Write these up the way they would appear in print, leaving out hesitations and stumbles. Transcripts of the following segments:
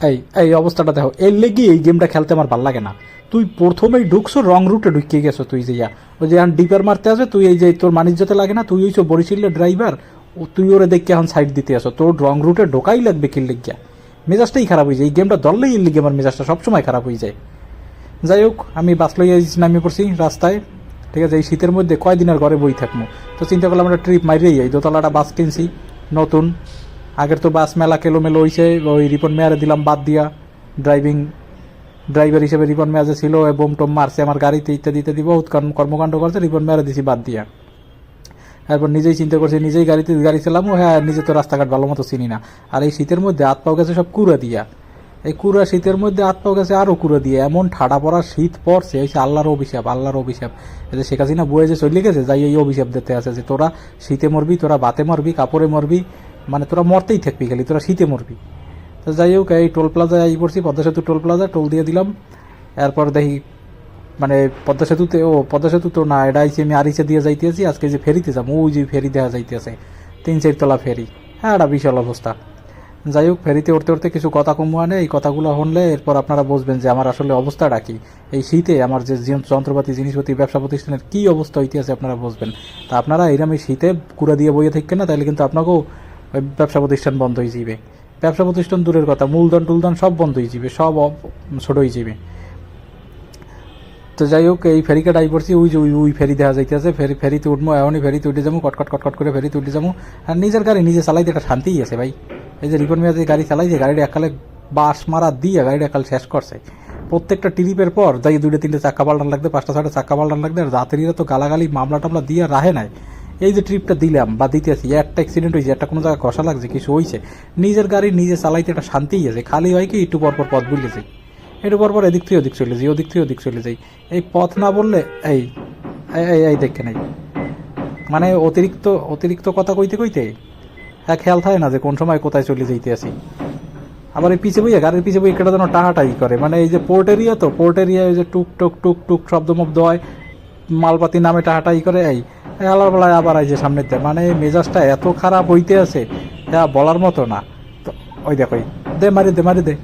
এই এই অবস্থাটা দেখো, এর লেগে এই গেমটা খেলতে আমার ভালো লাগে না। তুই প্রথমেই ঢুকছো রং রুটে ঢুকিয়ে গেছো, তুই যে ওই যে এখন ডিপার মারতে আসে, তুই এই যে তোর মানিজ্যতে লাগে না, তুই হইছো বরিশালের ড্রাইভার, তুই ওরে দেখে এখন সাইড দিতে আসো, তোর রং রুটে ঢোকাই লাগবে কিল লেগিয়া। মেজাজটাই খারাপ হয়ে যায় এই গেমটা ধরলেই, এর লিগে আমার মেজাজটা সবসময় খারাপ হয়ে যায়। যাই হোক, আমি বাস লইয়া নামিয়ে পড়ছি রাস্তায়, ঠিক আছে। এই শীতের মধ্যে কয়দিন আর ঘরে বই থাকবো, তো চিন্তা করলাম একটা ট্রিপ মারিয়ে যাই। দোতলাটা বাস কিনছি নতুন, আগের তো বাস মেলা কেলোমেলো হয়েছে, ওই রিপন মেয়ারে দিলাম বাদ দিয়া। ড্রাইভার হিসেবে রিপন মেয়াজে ছিল, বোম টোম মারছে আমার গাড়িতে, ইত্যাদি ইত্যাদি বহুত কর্মকাণ্ড করছে, রিপন মেয়ারে দিছি বাদ দিয়া। এরপর নিজেই চিন্তা করছি, নিজেই গাড়ি চালামো। হ্যাঁ, নিজে তো রাস্তাঘাট ভালো মতো চিনি না, আর এই শীতের মধ্যে হাত পাও গেছে সব কুড়া দিয়া। এই কুড়া শীতের মধ্যে হাত পাও গেছে আরো কুড়া দিয়ে, এমন ঠাডা পড়া শীত পড়ছে, হয়েছে আল্লাহর অভিশাপ, আল্লাহর অভিশাপ। এই যে শেখ হাসিনা বয়ে যে চলে গেছে, যাই এই অভিশাপ দিতে আছে যে তোরা শীতে মরবি, তোরা বাতে মরবি, কাপড়ে মরবি, মানে তোরা মরতেই থাকবি, খালি তোরা শীতে মরবি। তো যাই হোক, এই টোল প্লাজায় আই পড়ছি, পদ্মা সেতু টোল প্লাজা, টোল দিয়ে দিলাম। এরপর দেখি মানে পদ্মা সেতুতে, পদ্মা সেতু তো না, এটা আইসি আমি আরিচে দিয়ে যাইতেছি আজকে, যে ফেরিতে যাবো, ওই যে ফেরি দেখা যাইতেছে 3-4 তলা ফেরি। হ্যাঁ, এটা বিশাল অবস্থা। যাই হোক, ফেরিতে উঠতে উঠতে কিছু কথা কমু আনে, এই কথাগুলো শুনলে এরপর আপনারা বুঝবেন যে আমার আসলে অবস্থাটা কি। এই শীতে আমার যে যন্ত্রপাতি জিনিসপাতি ব্যবসা প্রতিষ্ঠানের কি অবস্থা হইতে আছে আপনারা বুঝবেন। তা আপনারা এইরকম এই শীতে কুড়া দিয়ে বইয়ে থাকেন না, তাহলে কিন্তু আপনাকেও ওই ব্যবসা প্রতিষ্ঠান বন্ধ হয়ে যাবে। ব্যবসা প্রতিষ্ঠান দূরের কথা, মূলধন টুলধন সব বন্ধ হয়ে যাবে, সব ছোট হয়ে যাবে। তো যাই হোক, এই ফেরিকে ডাই পড়ছি, ওই যে ওই ফেরি দেখা যাইতেছে, ফেরিতে উঠবো, এমনই ফেরিতে উঠে যাবো, কটকট কটকট করে ফেরিতে উঠে যাবো। আর নিজের গাড়ি নিজে চালাইতে একটা শান্তিই আছে ভাই। এই যে রিপন মিয়া যে গাড়ি চালাইছে, গাড়িটা একালে বাস মারা দিয়ে গাড়িটা একাল শেষ করছে। প্রত্যেকটা ট্রিপের পর যাই 2-3টে চাক্কা পাল্টান লাগবে, 5টা-6টা চাক্কা পাল্টান লাগবে, আর যাত্রীরা তো গালাগালি মামলা টামলা দিয়ে রাহে নাই। এই যে ট্রিপটা দিলাম বা দিতে আছি, একটা অ্যাক্সিডেন্ট হয়েছে, একটা কোনো জায়গায় কষা লাগছে, কিছু হয়েছে, নিজের গাড়ি নিজে চালাইতে একটা শান্তিই আছে। খালি হয় কি একটু পরপর পথ ভুলে যাই, একটু পরপর এদিক থেকে ওদিক চলে যাই, ওদিক থেকে ওদিক চলে যাই। এই পথ না বললে এই এই দেখে নাই, মানে অতিরিক্ত অতিরিক্ত কথা কইতে কইতে হ্যাঁ খেয়াল থাকে না যে কোন সময় কোথায় চলে যাইতে আসি। আবার এই পিছে বইয়া গাড়ির পিছে বই একটা যেন টাহাটাই করে, মানে এই যে পোর্ট এরিয়া, তো পোর্ট এরিয়ায় যে টুক টুক টুক টুক শব্দ মব্দ হয়, মালপাতি নামে টাহাটাই করে। এই আলার বেলায় আবার এই যে সামনের দিয়ে, মানে মেজাজটা এত খারাপ হইতে আছে হ্যাঁ বলার মতো না। তো ওই দেখো, দে মারি দে মারি দে।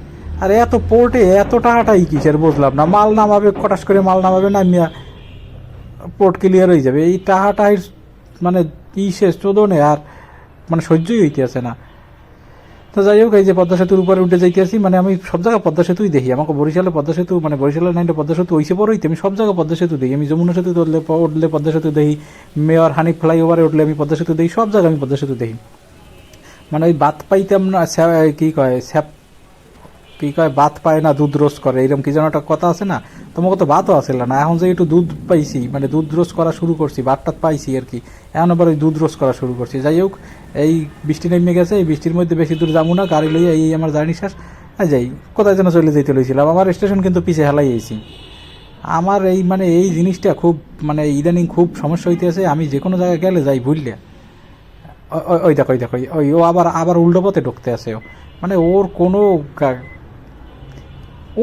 আর এত পোর্টে এত টাহাটাই কিসের বুঝলাম না, মাল নামাবে কটাস করে, মাল নামাবে নামিয়া পোর্ট ক্লিয়ার হয়ে যাবে, এই টাহাটাই মানে কি শেষ চোদনে আর মানে সহ্যই হইতে আছে না। তো যাই হোক, এই যে পদ্মা সেতুর উপরে উঠে যাইতে আসি, মানে আমি সব জায়গায় পদ্মা সেতুই দেখি। আমাকে বরিশালে পদ্মা সেতু, মানে বরিশালের নাইনটা পদ্মা সেতু ওইসে পরে হইতে আমি সব জায়গায় পদ্মা সেতু দেখি। আমি যমুনা সেতু উঠলে পদ্মা সেতু দেখি, মেয়র হানিফ ফ্লাইওভারে উঠলে আমি পদ্মা সেতু দেখি, সব জায়গায় আমি পদ্মা সেতু দেখি। মানে ওই বাত পাইতাম না, কি কয় স্যাপ, কি কয় বাত পায় না দুধ রোজ করে, এরকম কি যেন একটা কথা আছে না। তোমাকে তো ভাতও আসছিল না, এখন যে একটু দুধ পাইছি, মানে দুধ রোজ করা শুরু করছি, ভাতটাত পাইছি আর কি, এখন আবার ওই দুধ রোজ করা শুরু করছি। যাই হোক, এই বৃষ্টি নেমে গেছে, এই বৃষ্টির মধ্যে বেশি দূর যাবো না, গাড়ি লইয়া এই আমার জার্নি শেষ। যাই কোথায় যেন চলে যেতে লইছিলাম, আমার স্টেশন কিন্তু পিছিয়ে হেলাই আইছি। আমার এই মানে এই জিনিসটা খুব মানে ইদানিং খুব সমস্যা হইতেছে, আমি যে কোনো জায়গায় গেলে যাই ভুললে। ওই দেখো ওই দেখো, ওই ও আবার আবার উল্টো পথে ঢুকতে আসে। মানে ওর কোনো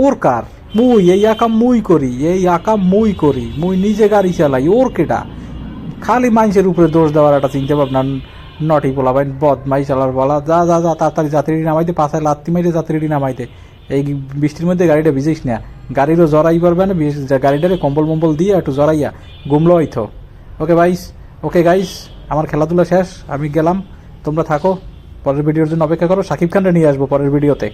ওর কার, মুই এই আকাম মুই করি, এই আকাম মুই করি, মুই নিজে গাড়ি চালাই, ওর কেটা খালি মানুষের উপরে দোষ দেওয়ার একটা চিন্তা ভাবনা। নটি পোলা ভাই বদমাই চালার বলা, যা যা যা তাড়াতাড়ি যাত্রী নামাইতে, পাশায় লাত্তি মাইতে যাত্রী নামাইতে। এই বৃষ্টির মধ্যে গাড়িটা ভিজিস না, গাড়িরও জড়াই পারবে না, গাড়িটারে কম্বল মম্বল দিয়ে একটু জড়াইয়া গুমলো হইতো। ওকে ভাইস, ওকে গাইস, আমার খেলাধুলা শেষ, আমি গেলাম, তোমরা থাকো, পরের ভিডিওর জন্য অপেক্ষা করো, শাকিব খানটা নিয়ে আসবো পরের ভিডিওতে।